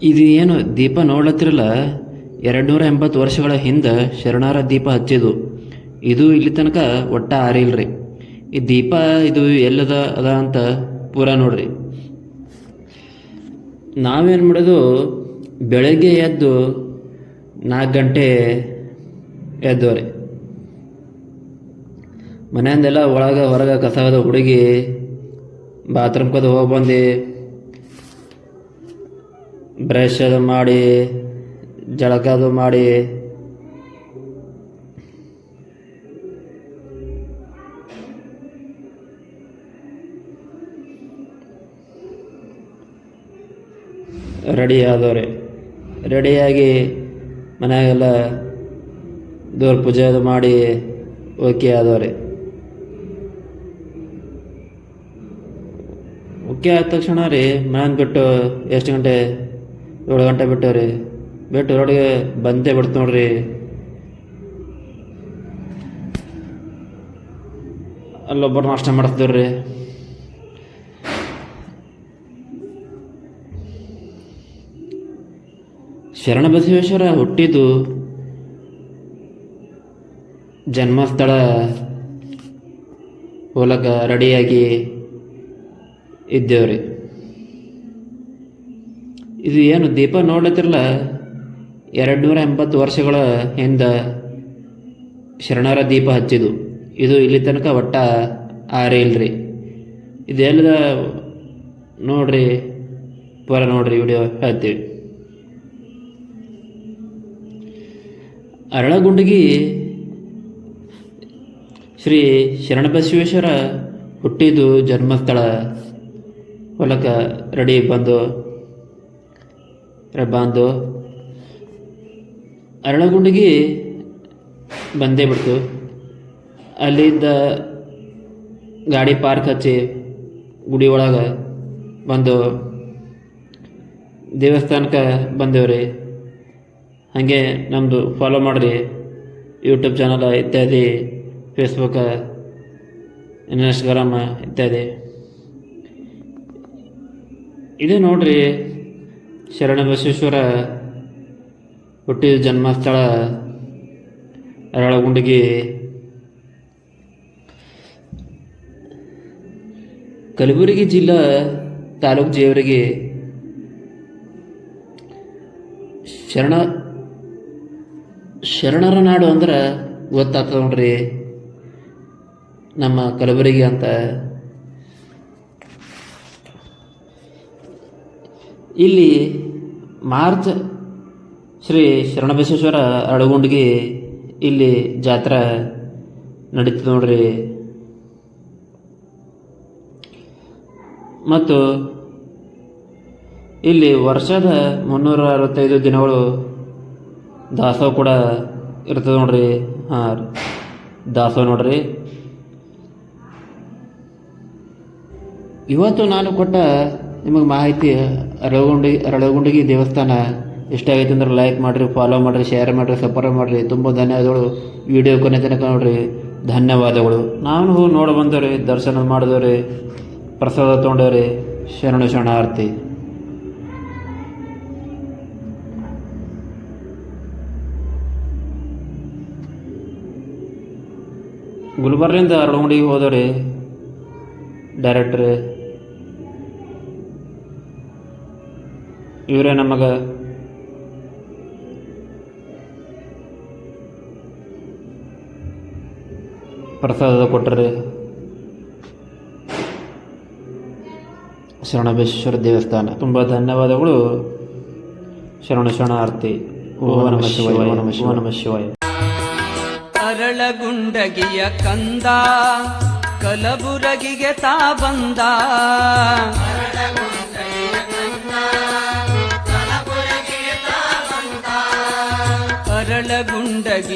ಇದು ಏನು ದೀಪ ನೋಡ್ಲತ್ತಿರಲ್ಲ, 280 ವರ್ಷಗಳ ಹಿಂದೆ ಶರಣರ ದೀಪ ಹಚ್ಚಿದು. ಇದು ಇಲ್ಲಿ ತನಕ ಒಟ್ಟ ಆರಿಲ್ರಿ. ಈ ದೀಪ ಇದು ಎಲ್ಲದ ಅದ ಅಂತ ಪೂರ ನೋಡ್ರಿ. ನಾವೇನು ಮಾಡೋದು, ಬೆಳಗ್ಗೆ ಎದ್ದು 4 ಗಂಟೆ ಎದ್ದವ್ರಿ. ಮನೆಯಿಂದೆಲ್ಲ ಒಳಗೆ ಹೊರಗೆ ಕಸದ ಹುಡುಗಿ ಬಾತ್ರೂಮ್ಕದು ಹೋಗಿ ಬಂದು ಬ್ರಷ್ ಅದು ಮಾಡಿ ಜಳಕ ಅದು ಮಾಡಿ ರೆಡಿ ಆದವ್ರೆ. ರೆಡಿಯಾಗಿ ಮನೆಯಾಗೆಲ್ಲ ದೇವ್ರ ಪೂಜೆ ಅದು ಮಾಡಿ ಓಕೆ ಆದವ್ರೆ. ಓಕೆ ಆದ ತಕ್ಷಣ ರೀ ಮನೇನ ಬಿಟ್ಟು ಎಷ್ಟು ಗಂಟೆ, 7 ಗಂಟೆ ಬಿಟ್ಟವ್ರಿ. ಬಿಟ್ಟು ರೋಡಿಗೆ ಬಂದೇ ಬಿಡ್ತು ನೋಡ್ರಿ. ಅಲ್ಲೊಬ್ಬರು ನಾಷ್ಟ ಮಾಡಿಸ್ತೀವ್ರಿ. ಶರಣ ಬಸವೇಶ್ವರ ಹುಟ್ಟಿದ್ದು ಜನ್ಮಸ್ಥಳ ಹೋಲಕ ರೆಡಿಯಾಗಿ ಇದ್ದೇವ್ರಿ. ಇದು ಏನು ದೀಪ ನೋಡ್ಲತ್ತಿರಲ್ಲ, 280 ವರ್ಷಗಳ ಹಿಂದೆ ಶರಣರ ದೀಪ ಹಚ್ಚಿದು. ಇದು ಇಲ್ಲಿ ತನಕ ಒಟ್ಟ ಆರಿಲ್ರಿ. ಇದೆಲ್ಲದ ನೋಡ್ರಿ, ಪೂರ ನೋಡ್ರಿ, ವಿಡಿಯೋ ಹೇಳ್ತೀವಿ. ಅರಳಗುಂಡಗಿ ಶ್ರೀ ಶರಣಬಸವೇಶ್ವರ ಹುಟ್ಟಿದ್ದು ಜನ್ಮಸ್ಥಳ ಹೊಲಕ ರೆಡಿ ಬಂದು ಅರಳಗುಂಡಗಿ ಬಂದೇ ಬಿಡ್ತು. ಅಲ್ಲಿಂದ ಗಾಡಿ ಪಾರ್ಕ್ ಹಚ್ಚಿ ಗುಡಿ ಒಳಗೆ ಬಂದು ದೇವಸ್ಥಾನಕ್ಕೆ ಬಂದೇವ್ರಿ. ಹಾಗೆ ನಮ್ಮದು ಫಾಲೋ ಮಾಡಿರಿ, ಯೂಟ್ಯೂಬ್ ಚಾನಲ್ ಇತ್ಯಾದಿ, ಫೇಸ್ಬುಕ್, ಇನ್ಸ್ಟಾಗ್ರಾಮ್ ಇತ್ಯಾದಿ. ಇದು ನೋಡ್ರಿ, ಶರಣ ಬಸವೇಶ್ವರ ಹುಟ್ಟಿದ ಜನ್ಮಸ್ಥಳ ಅರಳಗುಂಡಗಿ. ಕಲಬುರಗಿ ಜಿಲ್ಲಾ ತಾಲೂಕು ಜೇವರ್ಗಿ. ಶರಣರ ನಾಡು ಅಂದ್ರೆ ಗೊತ್ತಾಗ್ತದೆ ನೋಡ್ರಿ, ನಮ್ಮ ಕಲಬುರಗಿ ಅಂತ. ಇಲ್ಲಿ ಮಾರ್ಚ್ ಶ್ರೀ ಶರಣಬಸವೇಶ್ವರ ಅರಳಗುಂಡಗಿ ಇಲ್ಲಿ ಜಾತ್ರೆ ನಡೀತದೆ ನೋಡ್ರಿ. ಮತ್ತು ಇಲ್ಲಿ ವರ್ಷದ 365 ದಿನಗಳು ದಾಸೋಹ ಕೂಡ ಇರ್ತದೆ ನೋಡ್ರಿ. ಹಾಂ, ದಾಸೋಹ ನೋಡ್ರಿ. ಇವತ್ತು ನಾನು ಕೊಟ್ಟ ನಿಮಗೆ ಮಾಹಿತಿ ಅರಳಗುಂಡಗಿ ದೇವಸ್ಥಾನ ಇಷ್ಟ ಆಗೈತೆ ಅಂದ್ರೆ ಲೈಕ್ ಮಾಡಿರಿ, ಫಾಲೋ ಮಾಡಿರಿ, ಶೇರ್ ಮಾಡಿರಿ, ಸಬ್ಸ್ಕ್ರೈಬ್ ಮಾಡಿರಿ. ತುಂಬ ಧನ್ಯವಾದಗಳು. ವಿಡಿಯೋ ಕೊನೆ ತನಕ ನೋಡ್ರಿ. ಧನ್ಯವಾದಗಳು. ನಾನು ನೋಡಿ ಬಂದವ್ರಿ, ದರ್ಶನ ಮಾಡಿದವ್ರಿ, ಪ್ರಸಾದ ತೊಗೊಂಡವ್ರಿ. ಶರಣಾರ್ಥಿ. ಗುಲ್ಬರ್ಗಿಂದ ಅರಳಗುಂಡಿಗೆ ಹೋದವ್ರಿ ಡೈರೆಕ್ಟ್ರಿ. ಇವರೇ ನಮಗೆ ಪ್ರಸಾದ ಕೊಟ್ಟರೆ. ಶರಣಬಸವೇಶ್ವರ ದೇವಸ್ಥಾನ. ತುಂಬ ಧನ್ಯವಾದಗಳು. ಶರಣಾರ್ಥಿ. ಓಂ ನಮಃ ಶಿವಾಯ, ಓಂ ನಮಃ ಶಿವಾಯ. ಅರಳಗುಂಡಗಿಯ ಕಂದ ಕಲಬುರಗಿಗೆ ತಾ ಬಂದ. ಅರಳಗುಂಡಗಿ